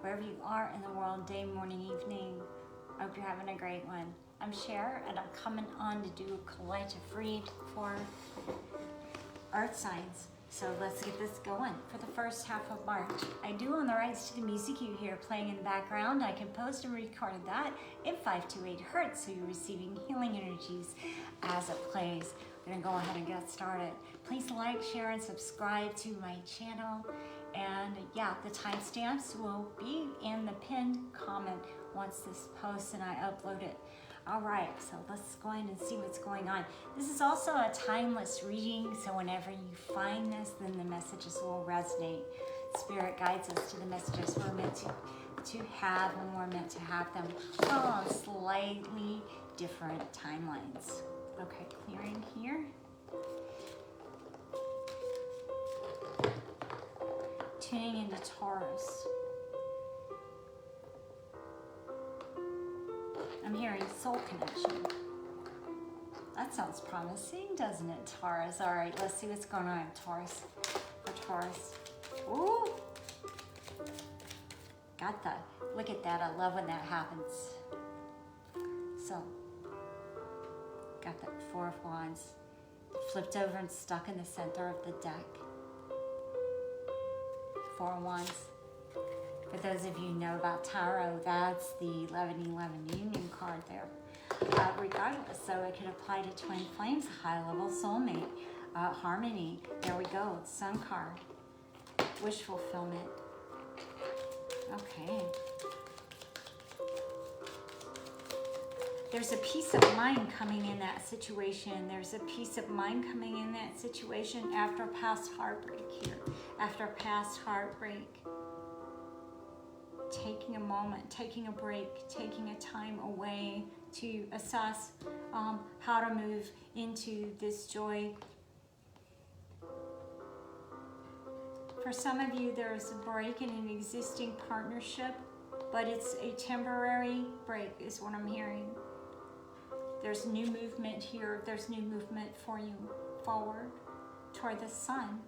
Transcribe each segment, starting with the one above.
wherever you are in the world, day, morning, evening. I hope you're having a great one. I'm Cher, and I'm coming on to do a collective read for Earth signs. So let's get this going for the first half of March. I do own the rights to the music you hear playing in the background. I composed and recorded that in 528 Hertz, so you're receiving healing energies as it plays. We're gonna go ahead and get started. Please like, share, and subscribe to my channel. And yeah, the timestamps will be in the pinned comment once this posts and I upload it. All right, so let's go in and see what's going on. This is also a timeless reading, so whenever you find this, then the messages will resonate. Spirit guides us to the messages we're meant to have when we're meant to have them on slightly different timelines. Okay, clearing here. Tuning into Taurus. I'm hearing soul connection. That sounds promising, doesn't it, Taurus? All right, let's see what's going on, Taurus. For Taurus. Ooh! Got that. Look at that. I love when that happens. So, got that Four of Wands. Flipped over and stuck in the center of the deck. Four of Wands. For those of you who know about tarot, that's the 1111 union card there. Regardless, so it could apply to twin flames, high level soulmate, harmony. There we go, sun card, wish fulfillment. Okay. There's a peace of mind coming in that situation. There's a peace of mind coming in that situation after past heartbreak here. After past heartbreak. Taking a moment, taking a break, taking a time away to assess how to move into this joy. For some of you, there's a break in an existing partnership, but it's a temporary break is what I'm hearing. There's new movement here. There's new movement for you forward toward the sun.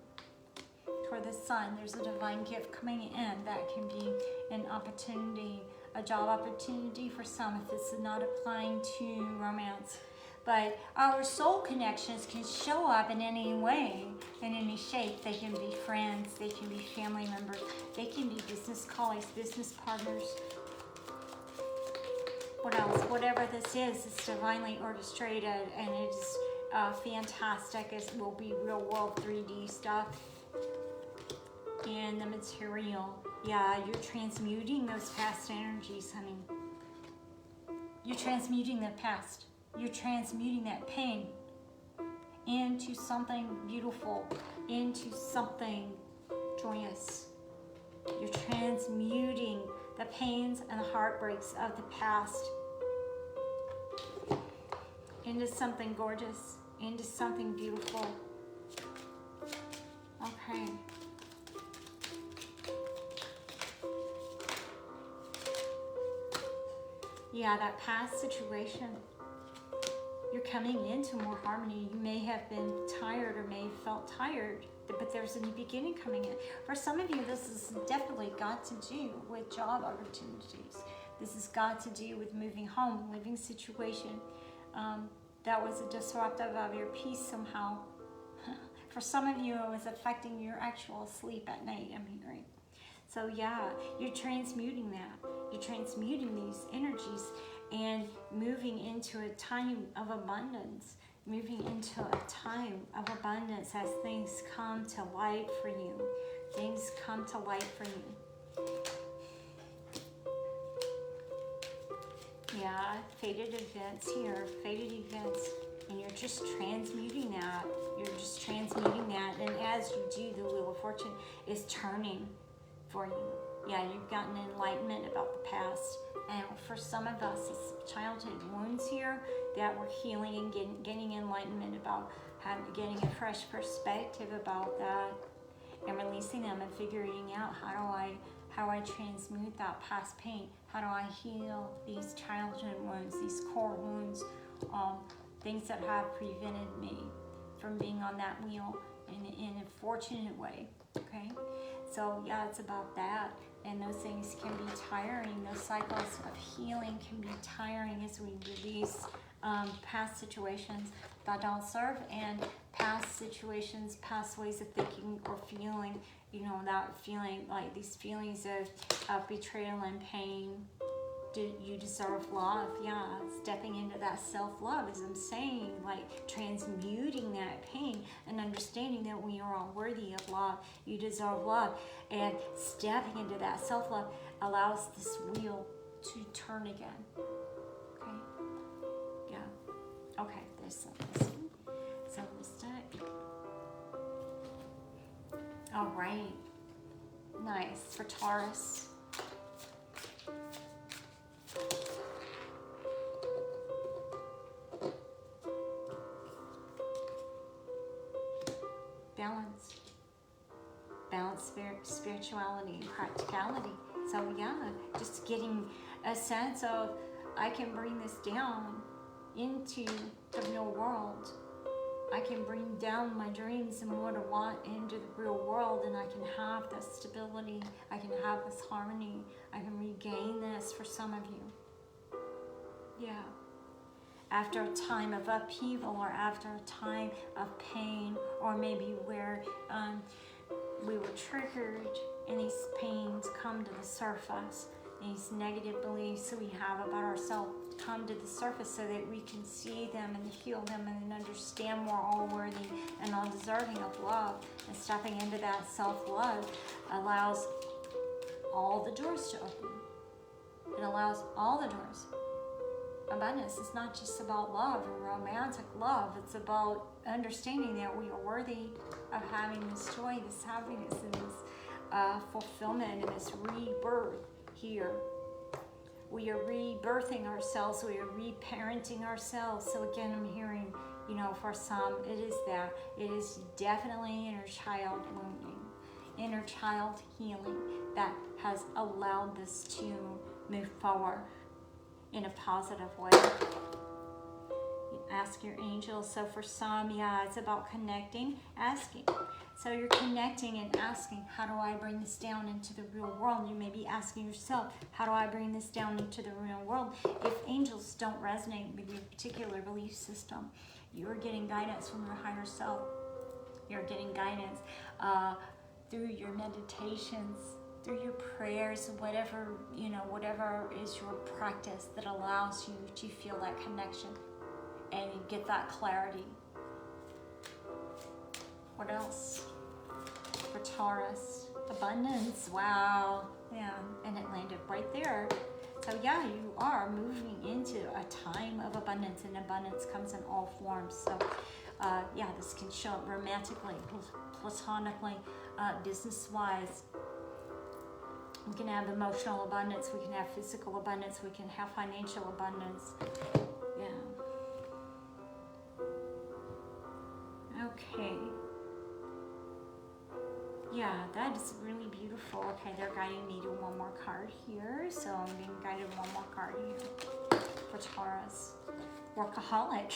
Toward the sun, there's a divine gift coming in that can be an opportunity, a job opportunity for some if this is not applying to romance. But our soul connections can show up in any way, in any shape. They can be friends, they can be family members, they can be business colleagues, business partners. What else? Whatever this is, it's divinely orchestrated and it's fantastic. It will be real world 3D stuff. And the material, yeah, you're transmuting those past energies, honey. You're transmuting the past. You're transmuting that pain into something beautiful, into something joyous. You're transmuting the pains and the heartbreaks of the past into something gorgeous, into something beautiful. Okay. Yeah, that past situation, you're coming into more harmony. You may have been tired or may have felt tired, but there's a new beginning coming in. For some of you, this has definitely got to do with job opportunities. This has got to do with moving home, living situation. That was a disruptive of your peace somehow. For some of you, it was affecting your actual sleep at night, I'm hearing. So yeah, you're transmuting that. You're transmuting these energies and moving into a time of abundance. Moving into a time of abundance as things come to light for you. Things come to light for you. Yeah, fated events here. Fated events. And you're just transmuting that. You're just transmuting that. And as you do, the Wheel of Fortune is turning for you. Yeah, you've gotten enlightenment about the past. And for some of us, it's childhood wounds here that we're healing and getting enlightenment about, getting a fresh perspective about that and releasing them and figuring out how I transmute that past pain. How do I heal these childhood wounds, these core wounds, things that have prevented me from being on that wheel in a fortunate way, okay? So yeah, it's about that. And those things can be tiring. Those cycles of healing can be tiring as we release past situations that don't serve, and past situations, past ways of thinking or feeling, you know, that feeling, like these feelings of betrayal and pain. Do you deserve love? Yeah, stepping into that self-love, as I'm saying, like transmuting that pain and understanding that we are all worthy of love. You deserve love. And stepping into that self-love allows this wheel to turn again. Okay? Yeah. Okay, there's some missing. So this deck. All right. Nice for Taurus. Balance, spirituality and practicality. So yeah, just getting a sense of, I can bring this down into the real world. I can bring down my dreams and what I want into the real world, and I can have this stability. I can have this harmony. I can regain this for some of you. Yeah. After a time of upheaval, or after a time of pain, or maybe where we were triggered and these pains come to the surface, these negative beliefs that we have about ourselves come to the surface so that we can see them and heal them and understand we're all worthy and all deserving of love. And stepping into that self-love allows all the doors to open. It allows all the doors. Abundance is not just about love or romantic love. It's about understanding that we are worthy of having this joy, this happiness, and this fulfillment, and this rebirth here. We are rebirthing ourselves. We are reparenting ourselves. So again, I'm hearing, you know, for some, it is that. It is definitely inner child wounding, inner child healing that has allowed this to move forward in a positive way. Ask your angels. So for some, yeah, it's about connecting, asking. So you're connecting and asking, how do I bring this down into the real world? You may be asking yourself, how do I bring this down into the real world? If angels don't resonate with your particular belief system, you're getting guidance from your higher self. You're getting guidance through your meditations, through your prayers, whatever, you know, whatever is your practice that allows you to feel that connection and get that clarity. What else? For Taurus, abundance. Wow. Yeah, and it landed right there. So yeah, you are moving into a time of abundance, and abundance comes in all forms. So yeah, this can show up romantically, platonically, business-wise. We can have emotional abundance, we can have physical abundance, we can have financial abundance. Yeah. Okay. Yeah, that is really beautiful. Okay, they're guiding me to one more card here. So I'm being guided one more card here for Taurus. Workaholic.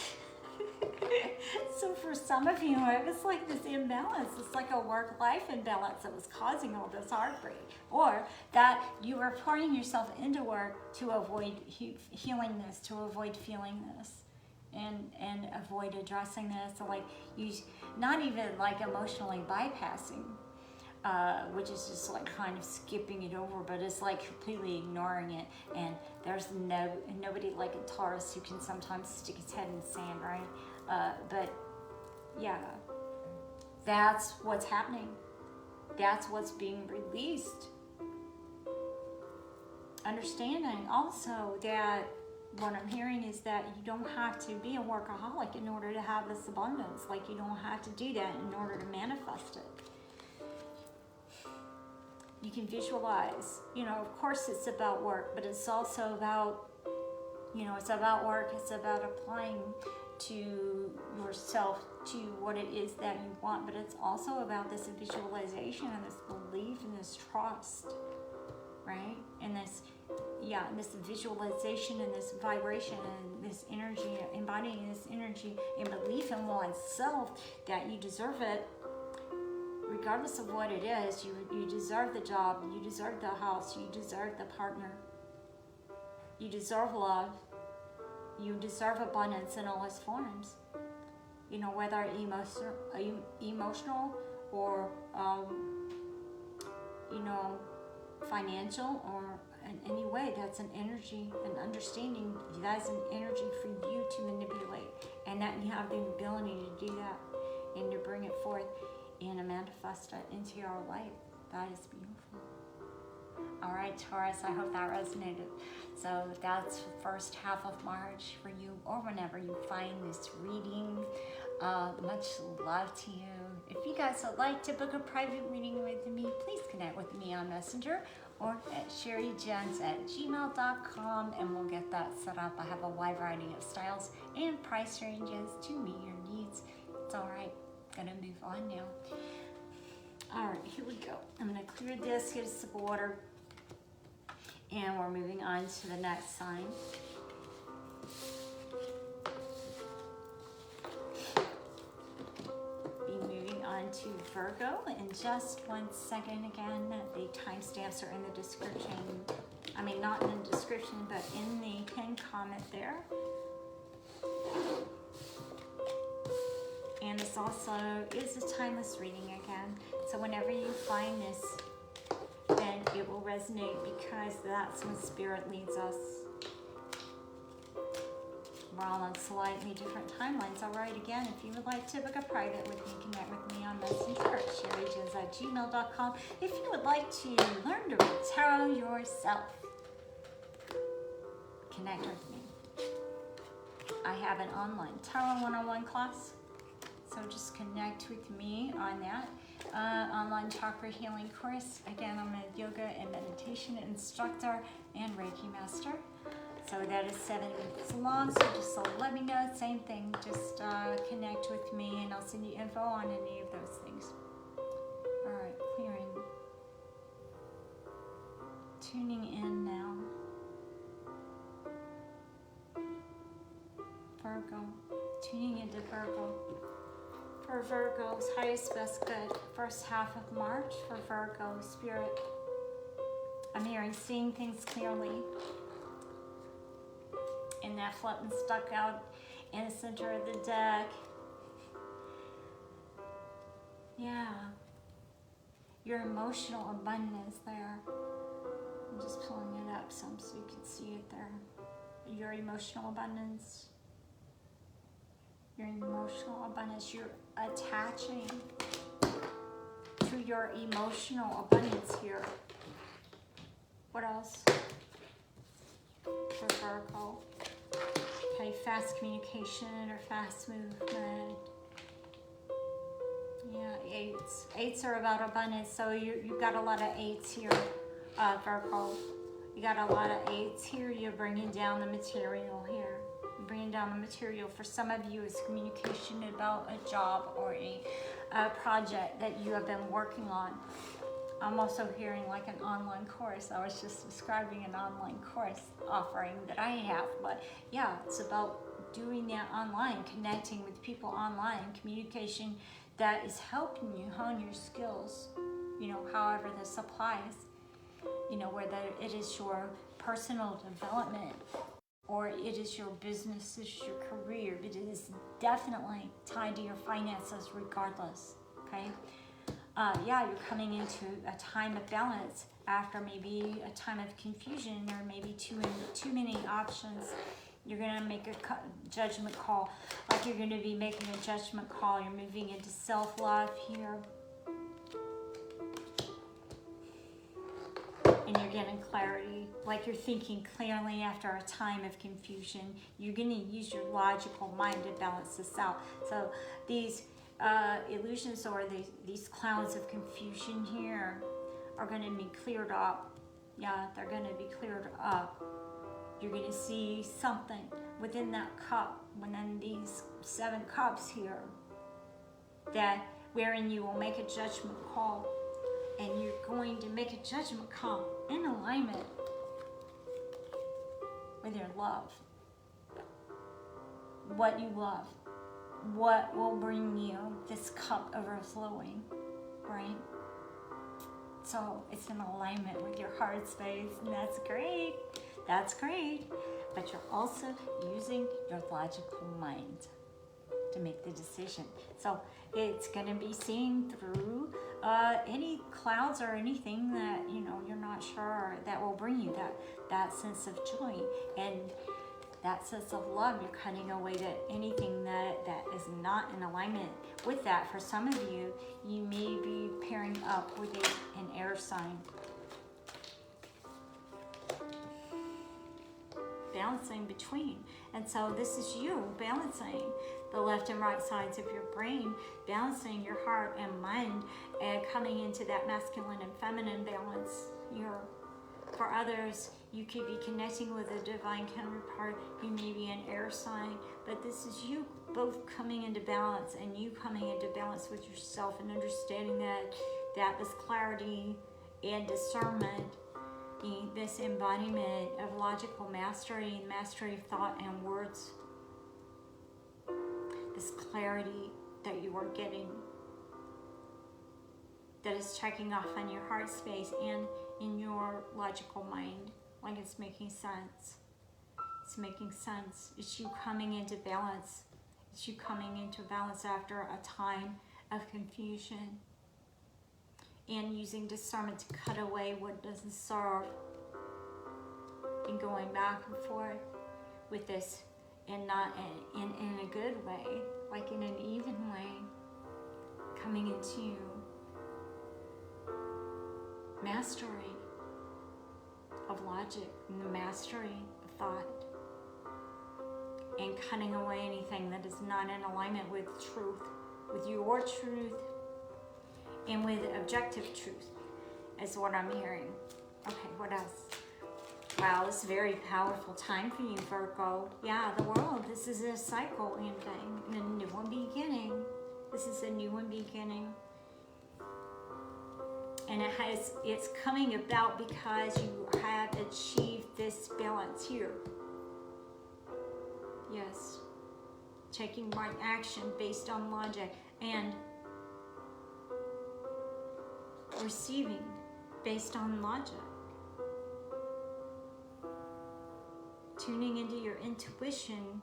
So for some of you, it was like this imbalance. It's like a work-life imbalance that was causing all this heartbreak. Or that you were pouring yourself into work to avoid healing this, to avoid feeling this, and avoid addressing this. So like you, not even like emotionally bypassing, which is just like kind of skipping it over, but it's like completely ignoring it. And there's nobody like a Taurus who can sometimes stick his head in the sand, right? But yeah, that's what's happening. That's what's being released. Understanding also that what I'm hearing is that you don't have to be a workaholic in order to have this abundance. Like you don't have to do that in order to manifest it. You can visualize, you know, of course it's about work, but it's also about, you know, it's about work, it's about applying to yourself to what it is that you want, but it's also about this visualization and this belief and this trust, right? And this, yeah, and this visualization and this vibration and this energy, embodying this energy and belief in oneself that you deserve it, regardless of what it is, you deserve the job, you deserve the house, you deserve the partner, you deserve love, you deserve abundance in all its forms. You know, whether emotional or, you know, financial, or in any way, that's an energy, an understanding. That's an energy for you to manipulate, and that you have the ability to do that and to bring it forth and to manifest it into your life. That is beautiful. All right, Taurus, I hope that resonated. So that's the first half of March for you, or whenever you find this reading. Much love to you. If you guys would like to book a private reading with me, please connect with me on Messenger or at sherrijens@gmail.com, and we'll get that set up. I have a wide variety of styles and price ranges to meet your needs. It's all right. Gonna move on now. All right, here we go. I'm gonna clear this, get a sip of water, and we're moving on to the next sign. To Virgo in just 1 second. Again, the timestamps are in the description. I mean, not in the description, but in the pinned comment there. And this also is a timeless reading again. So whenever you find this, then it will resonate, because that's when Spirit leads us. We're all on slightly different timelines. All right, again, if you would like to book a private with me, connect with me on Messenger at sherrijens@gmail.com. If you would like to learn to read tarot yourself, connect with me. I have an online tarot 101 class, so just connect with me on that. Online chakra healing course. Again, I'm a yoga and meditation instructor and Reiki master. So that is 7 weeks long, so just let me know. Same thing, just connect with me and I'll send you info on any of those things. All right, clearing. Tuning in now. Virgo, tuning into Virgo. For Virgo's highest, best good, first half of March for Virgo Spirit. I'm hearing seeing things clearly. And that floating stuck out in the center of the deck. Yeah. Your emotional abundance there. I'm just pulling it up some so you can see it there. Your emotional abundance. Your emotional abundance. You're attaching to your emotional abundance here. What else? For Virgo. Okay, fast communication or fast movement. Yeah, eights. Eights are about abundance, so you've got a lot of eights here, Virgo. You got a lot of eights here. You're bringing down the material here. You're bringing down the material. For some of you, it's communication about a job or a project that you have been working on. I'm also hearing like an online course. I was just describing an online course offering that I have, but yeah, it's about doing that online, connecting with people online, communication that is helping you hone your skills, you know, however this applies, you know, whether it is your personal development or it is your business, it is your career, but it is definitely tied to your finances regardless, okay? Yeah, you're coming into a time of balance after maybe a time of confusion. There may be too many options. You're going to make a judgment call. Like you're going to be making a judgment call. You're moving into self-love here. And you're getting clarity. Like you're thinking clearly after a time of confusion. You're going to use your logical mind to balance this out. So these illusions or these clouds of confusion here are going to be cleared up. Yeah, they're going to be cleared up. You're going to see something within that cup, within these 7 cups here, that wherein you will make a judgment call, and you're going to make a judgment call in alignment with your love, what you love. What will bring you this cup overflowing? right? So it's in alignment with your heart space, and that's great. That's great. But you're also using your logical mind to make the decision. So it's going to be seeing through any clouds or anything that, you know, you're not sure, that will bring you that sense of joy and that sense of love. You're cutting away to anything that is not in alignment with that. For some of you, you may be pairing up with an air sign. Balancing between. And so this is you balancing the left and right sides of your brain, balancing your heart and mind, and coming into that masculine and feminine balance. For others, you could be connecting with a divine counterpart. You may be an air sign, but this is you both coming into balance, and you coming into balance with yourself and understanding that this clarity and discernment, this embodiment of logical mastery and mastery of thought and words, this clarity that you are getting, that is checking off on your heart space and in your logical mind, like it's making sense. It's making sense. It's you coming into balance. It's you coming into balance after a time of confusion, and using discernment to cut away what doesn't serve, and going back and forth with this, and not in a good way, like in an even way, coming into mastery of logic and the mastery of thought, and cutting away anything that is not in alignment with truth, with your truth, and with objective truth, is what I'm hearing. Okay, what else? Wow, this is a very powerful time for you, Virgo. Yeah, the world, this is a cycle ending, and a new one beginning. This is a new one beginning. And it's coming about because you have achieved this balance here. Yes. Taking right action based on logic, and receiving based on logic. Tuning into your intuition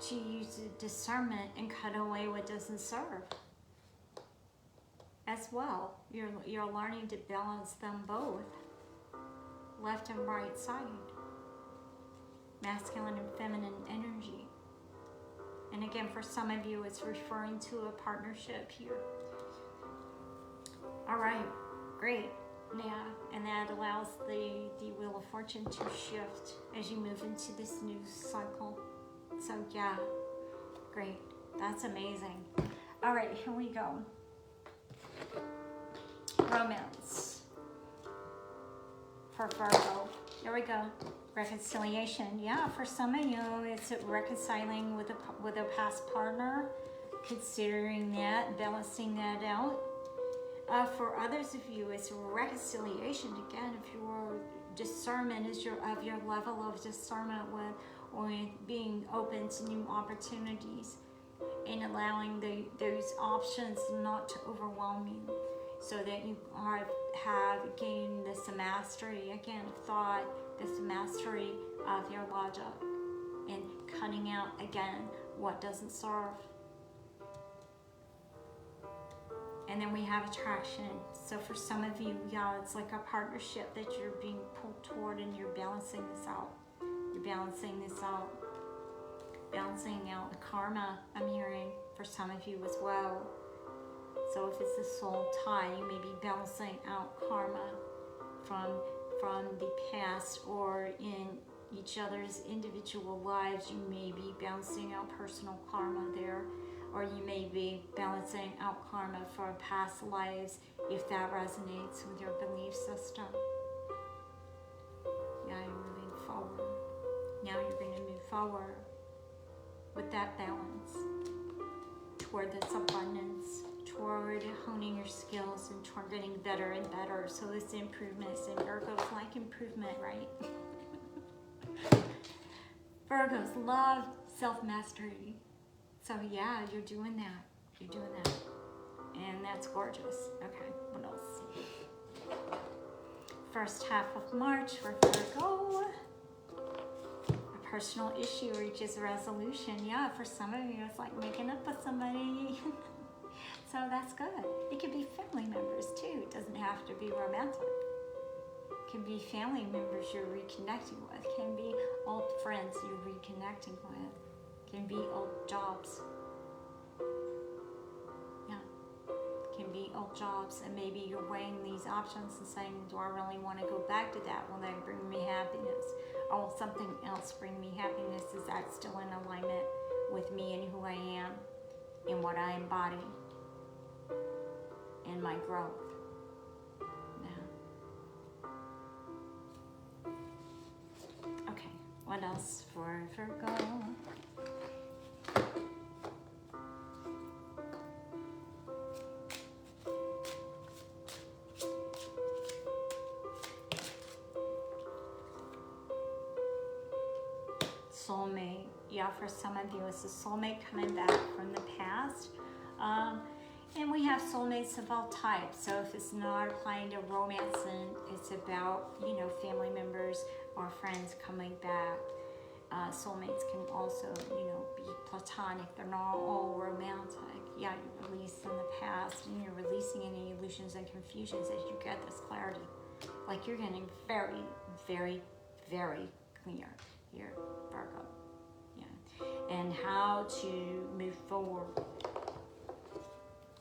to use discernment and cut away what doesn't serve. As well, you're learning to balance them both, left and right side, masculine and feminine energy. And again, for some of you, it's referring to a partnership here. All right, great. Yeah, and that allows the Wheel of Fortune to shift as you move into this new cycle. So yeah, great. That's amazing. All right, here we go. Romance for Virgo. Here we go. Reconciliation. Yeah, for some of you, it's reconciling with a past partner, considering that, balancing that out. For others of you, it's reconciliation. Again, if your discernment is of your level of discernment with being open to new opportunities, and allowing those options not to overwhelm you, so that you have gained this mastery, again, of thought, this mastery of your logic, and cutting out, again, what doesn't serve. And then we have attraction. So for some of you, yeah, it's like a partnership that you're being pulled toward, and you're balancing this out. You're balancing this out. Balancing out the karma, I'm hearing, for some of you as well. So if it's a soul tie, you may be balancing out karma from the past, or in each other's individual lives, you may be balancing out personal karma there. Or you may be balancing out karma for past lives, if that resonates with your belief system. Yeah, you're moving forward. Now you're going to move forward with that balance toward this abundance, toward honing your skills, and toward getting better and better. So it's improvements, and Virgos like improvement, right? Virgos love self-mastery. So yeah, you're doing that. You're doing that. And that's gorgeous. Okay, what else? First half of March for Virgo. A personal issue reaches resolution. Yeah, for some of you, it's like making up with somebody. So that's good. It could be family members too. It doesn't have to be romantic. It can be family members you're reconnecting with. It can be old friends you're reconnecting with. It can be old jobs. Yeah. It can be old jobs, and maybe you're weighing these options and saying, do I really want to go back to that? Will that bring me happiness? Or will something else bring me happiness? Is that still in alignment with me and who I am and what I embody and my growth? What else for Virgo? Soulmate. Yeah, for some of you, it's a soulmate coming back from the past. And we have soulmates of all types. So if it's not applying to romance, then it's about, family members or friends coming back. Soulmates can also, be platonic. They're not all romantic. Yeah, you released in the past, and you're releasing any illusions and confusions as you get this clarity. Like you're getting very, very, very clear here, Virgo. Yeah, and how to move forward.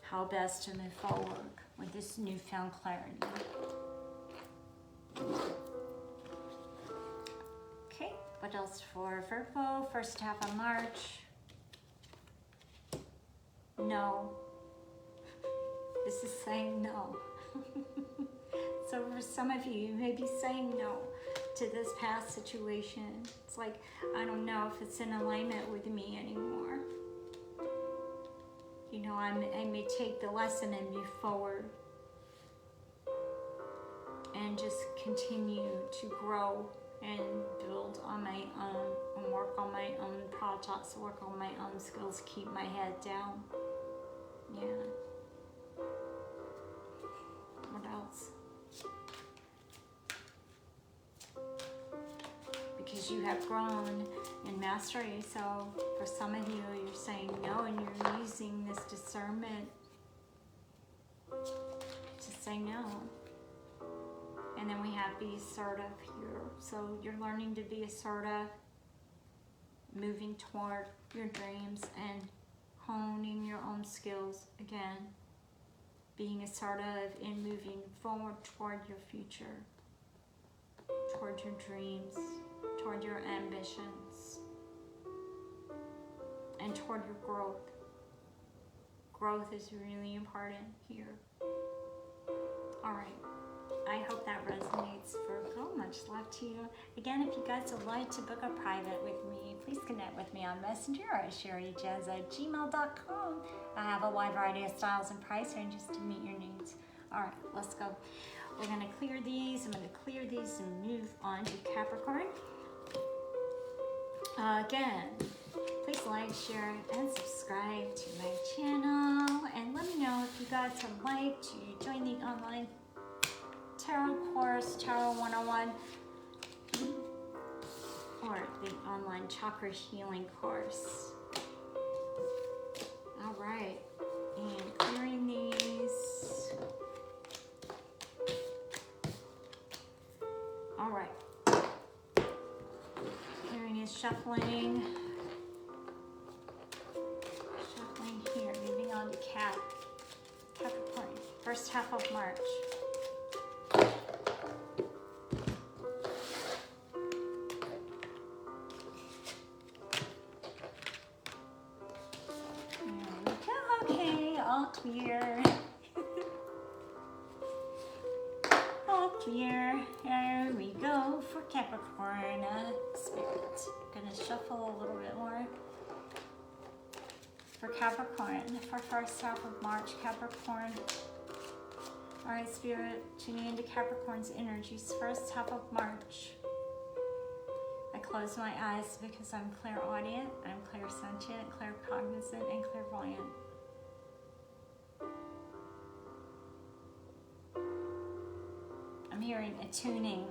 How best to move forward with this newfound clarity. Okay, what else for Virgo? First half of March. No. This is saying no. So for some of you, you may be saying no to this past situation. It's like, I don't know if it's in alignment with me anymore. I may take the lesson and move forward and just continue to grow and build on my own and work on my own projects, work on my own skills, keep my head down. Yeah. What else? Because you have grown in mastery, so for some of you, you're saying no, and you're using this discernment to say no. And then we have be assertive here. So you're learning to be assertive, moving toward your dreams and honing your own skills again. Being assertive and moving forward toward your future, toward your dreams, toward your ambitions, and toward your growth. Growth is really important here. All right. I hope that resonates, Virgo. Much love to you. Again, if you guys would like to book a private with me, please connect with me on Messenger or at sherrijens@gmail.com. I have a wide variety of styles and price ranges to meet your needs. All right, let's go. We're going to clear these. I'm going to clear these and move on to Capricorn. Again, please like, share, and subscribe to my channel. And let me know if you guys would like to join the online tarot course, Tarot 101, or the online chakra healing course. All right, and clearing these. All right, clearing is shuffling here, moving on to Capricorn, first half of March. Clear. All clear. There we go for Capricorn. Spirit. Gonna shuffle a little bit more. For Capricorn, for first half of March, Capricorn. Alright, Spirit, tuning into Capricorn's energies, first half of March. I close my eyes because I'm clairaudient, I'm clairsentient, claircognizant, and clairvoyant. hearing attuning.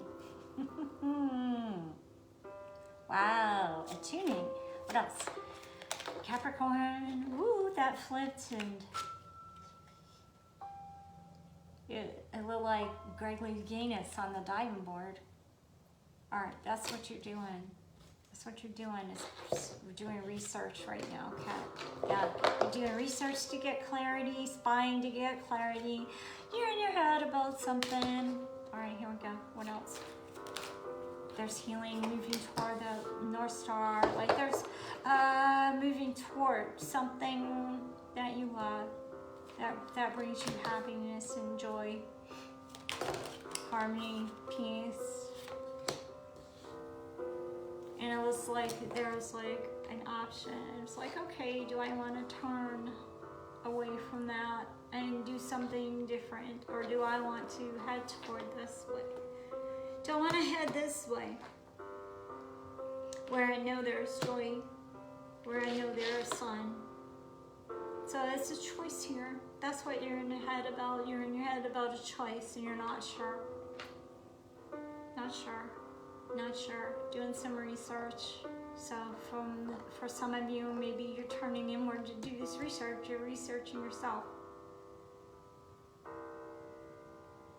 Wow, attuning. What else? Capricorn. Woo, that flipped, and it looked like Gregory Gaines on the diving board. All right, that's what you're doing. That's what you're doing. Is we're doing research right now, okay? Yeah, you're doing research to get clarity, spying to get clarity. You're in your head about something. All right, here we go. What else? There's healing, moving toward the North Star. Like there's moving toward something that you love, that brings you happiness and joy, harmony, peace. And it was like, there was like an option. It was like, okay, do I want to turn away from that and do something different? Or do I want to head toward this way? Do I want to head this way? Where I know there's joy, where I know there is sun. So it's a choice here. That's what you're in your head about. You're in your head about a choice and you're not sure. Not sure. Not sure. Doing some research. So for some of you, maybe you're turning inward to do this research. You're researching yourself.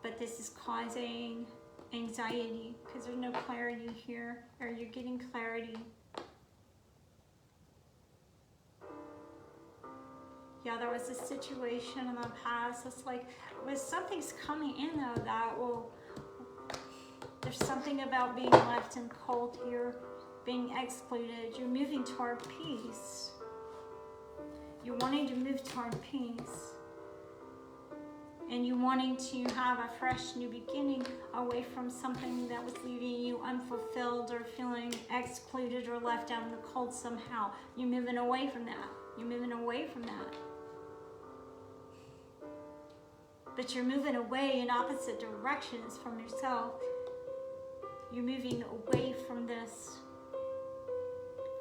But this is causing anxiety because there's no clarity here, or you're getting clarity. Yeah, there was a situation in the past. It's like, when something's coming in though, that will, there's something about being left in cold here, being excluded. You're moving toward peace. You're wanting to move toward peace. And you wanting to have a fresh new beginning away from something that was leaving you unfulfilled or feeling excluded or left out in the cold somehow. You're moving away from that. You're moving away from that. But you're moving away in opposite directions from yourself. You're moving away from this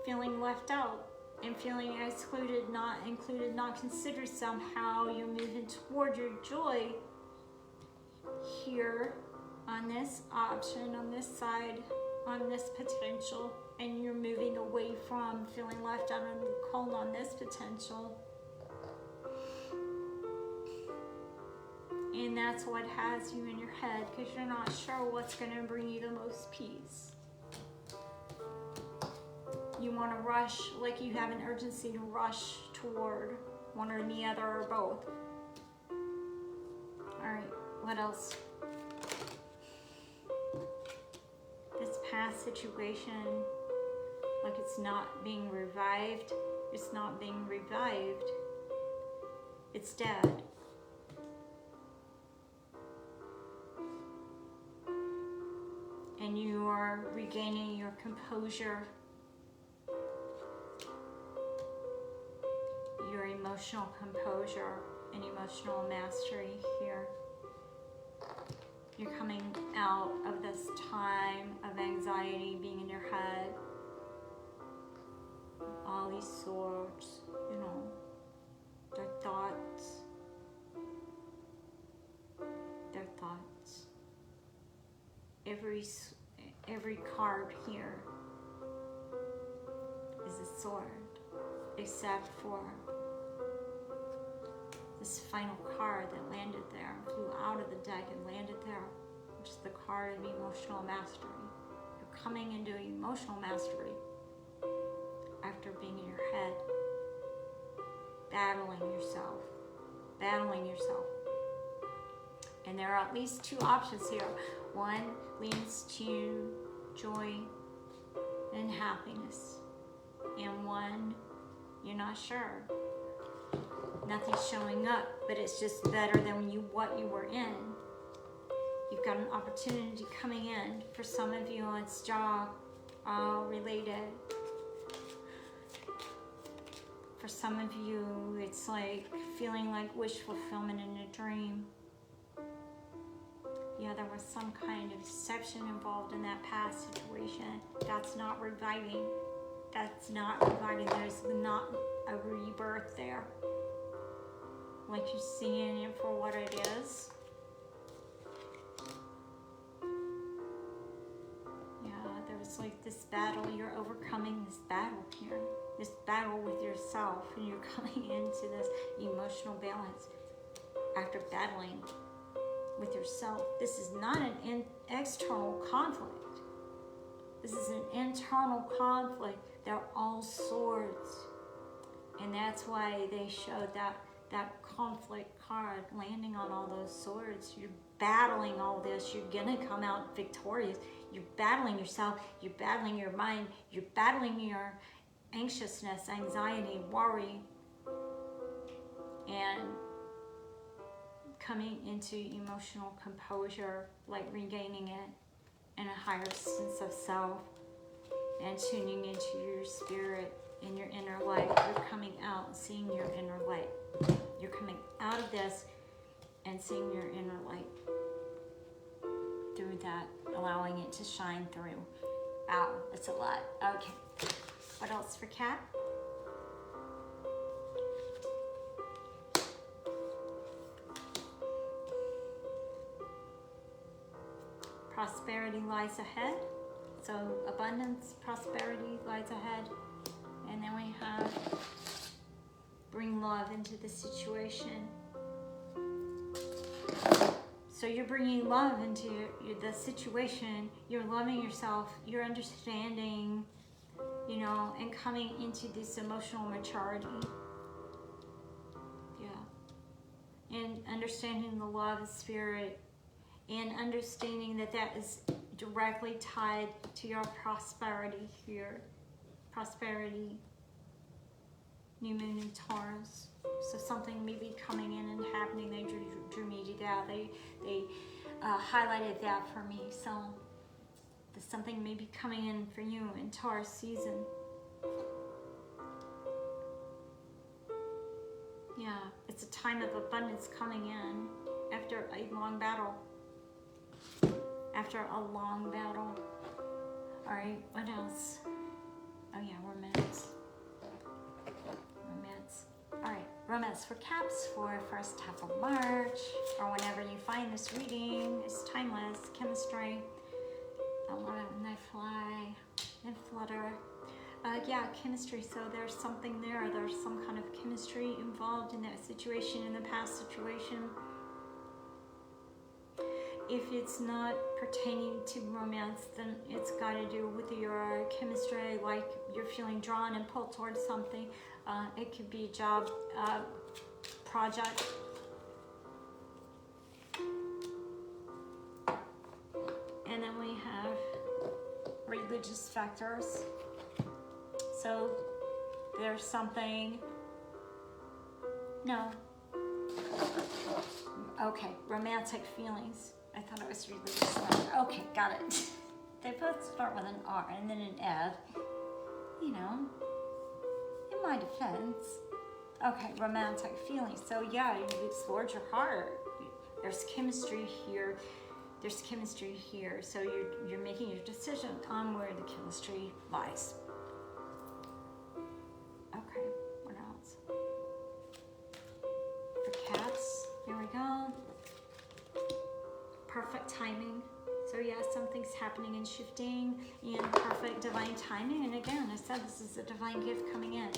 feeling left out and feeling excluded, not included, not considered somehow. You're moving toward your joy here on this option, on this side, on this potential, and you're moving away from feeling left out in the cold on this potential. And that's what has you in your head, because you're not sure what's going to bring you the most peace. You want to rush, like you have an urgency to rush toward one or the other or both. All right, what else? This past situation, like it's not being revived. It's not being revived. It's dead. And you are regaining your composure, your emotional composure and emotional mastery here. You're coming out of this time of anxiety, being in your head, all these sorts, their thoughts. Every card here is a sword, except for this final card that landed there, flew out of the deck and landed there, which is the card of emotional mastery. You're coming into emotional mastery after being in your head, battling yourself. And there are at least two options here. One leads to joy and happiness, and one, you're not sure. Nothing's showing up, but it's just better than what you were in. You've got an opportunity coming in. For some of you, it's job related. For some of you, it's like feeling like wish fulfillment in a dream. Yeah, there was some kind of deception involved in that past situation. That's not reviving. There's not a rebirth there. Like you're seeing it for what it is. It's like this battle, you're overcoming this battle here. This battle with yourself, and you're coming into this emotional balance after battling with yourself. This is not an external conflict. This is an internal conflict. They're all swords. And that's why they showed that conflict card landing on all those swords. You're battling all this. You're going to come out victorious. You're battling yourself. You're battling your mind. You're battling your anxiousness, anxiety, worry, and coming into emotional composure, like regaining it and a higher sense of self and tuning into your spirit and your inner light. You're coming out and seeing your inner light. You're coming out of this and seeing your inner light through that, allowing it to shine through. Ow, that's a lot. Okay. What else for Cat? Prosperity lies ahead. So abundance, prosperity lies ahead. And then we have bring love into the situation. So you're bringing love into the situation. You're loving yourself. You're understanding, and coming into this emotional maturity. Yeah. And understanding the love of spirit, and understanding that is directly tied to your prosperity here. Prosperity, new moon in Taurus. So something may be coming in and happening. They drew me to that. They highlighted that for me. So something may be coming in for you in Taurus season. Yeah, it's a time of abundance coming in after a long battle. After a long battle. All right, what else? Oh yeah, romance. Romance. All right, romance for Caps for first half of March, or whenever you find this reading. It's timeless. Chemistry. I love it when they fly and flutter. Yeah, chemistry. So there's something there. There's some kind of chemistry involved in that situation, in the past situation. If it's not pertaining to romance, then it's got to do with your chemistry, like you're feeling drawn and pulled towards something. It could be a job, project. And then we have religious factors. So there's something, no. Okay, romantic feelings. I thought it was religious. Okay, got it. They both start with an R and then an F. In my defense. Okay, romantic feelings. So yeah, you explored your heart. There's chemistry here. There's chemistry here. So you're making your decision on where the chemistry lies. Okay, what else? For Cats, here we go. Perfect timing. So yeah, something's happening and shifting in perfect divine timing. And again, I said this is a divine gift coming in.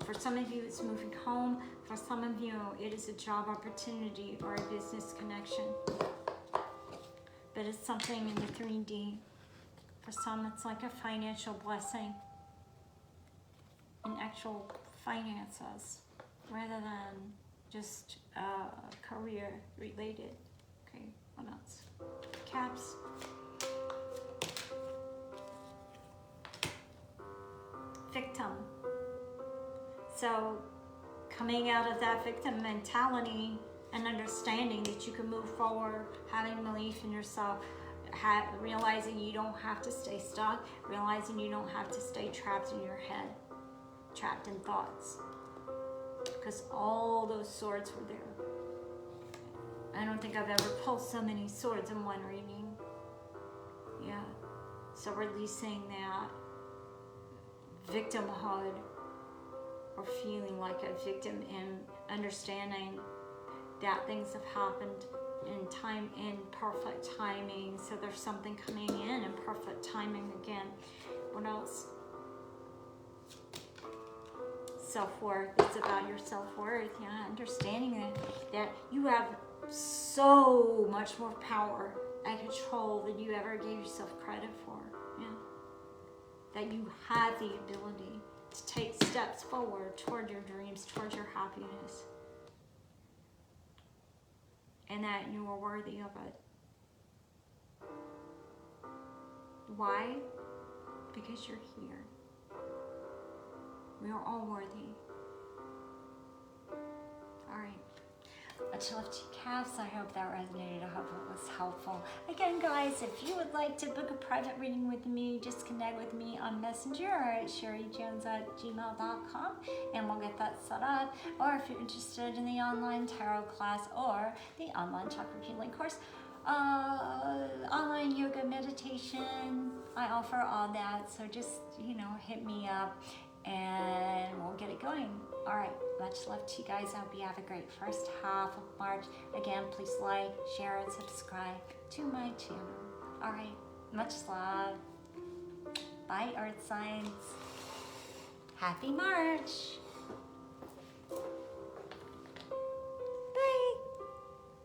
For some of you, it's moving home. For some of you, it is a job opportunity or a business connection. But it's something in the 3D. For some, it's like a financial blessing in actual finances rather than just career related. Okay, what else? Caps. Victim. So coming out of that victim mentality and understanding that you can move forward, having belief in yourself, realizing you don't have to stay stuck, realizing you don't have to stay trapped in your head, trapped in thoughts, because all those swords were there. I don't think I've ever pulled so many swords in one reading. Yeah. So releasing that victimhood or feeling like a victim and understanding that things have happened in perfect timing. So there's something coming in perfect timing again. What else? Self-worth. It's about your self-worth. Yeah, understanding that you have so much more power and control than you ever gave yourself credit for. Yeah. That you have the ability to take steps forward toward your dreams, toward your happiness. And that you are worthy of it. Why? Because you're here. We are all worthy. All right. Much love to you, calves. I hope that resonated. I hope it was helpful. Again, guys, if you would like to book a private reading with me, just connect with me on Messenger or at sherrijens@gmail.com and we'll get that set up. Or if you're interested in the online tarot class or the online chakra healing course, online yoga meditation, I offer all that. So just, hit me up and we'll get it going. All right, much love to you guys. I hope you have a great first half of March. Again, please like, share, and subscribe to my channel. All right, much love. Bye, Earth Signs. Happy March.